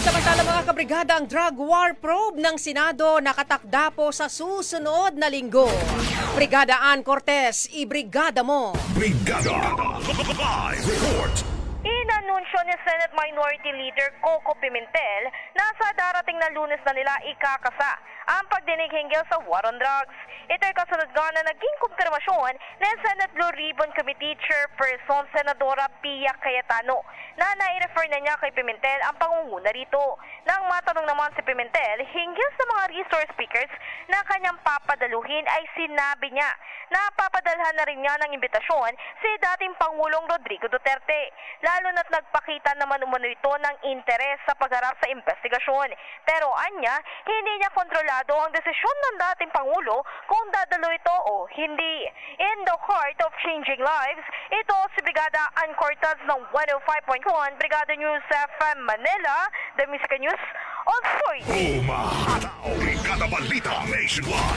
Samantala mga kabrigada, ang drug war probe ng Senado nakatakda po sa susunod na linggo. Brigada Ann Cortez, ibrigada mo! Brigada Live Report! Inanunsyo ni Senate Minority Leader Coco Pimentel na sa darating na Lunes na nila ikakasa ang pagdinig hinggil sa war on drugs. Ito'y kasunod nga na naging kumpirmasyon ng Senate Blue Ribbon Committee Chairperson Senadora Pia Cayetano na nai-refer na niya kay Pimentel ang pangunguna rito. Nang matanong naman si Pimentel hinggil sa mga resource speakers na kanyang papadaluhin ay sinabi niya na papadalhan na rin niya ng imbitasyon si dating Pangulong Rodrigo Duterte, lalo na't nagpakita naman umano ito ng interes sa pagharap sa investigasyon. Pero anya, hindi niya kontrolado ang desisyon ng dating Pangulo kung dadalo ito o hindi. In the heart of changing lives, ito si Brigada Ann Cortez ng 105.1 Brigada News FM Manila, the Music News Authority. Umahataw! Brigada Balita Nationwide!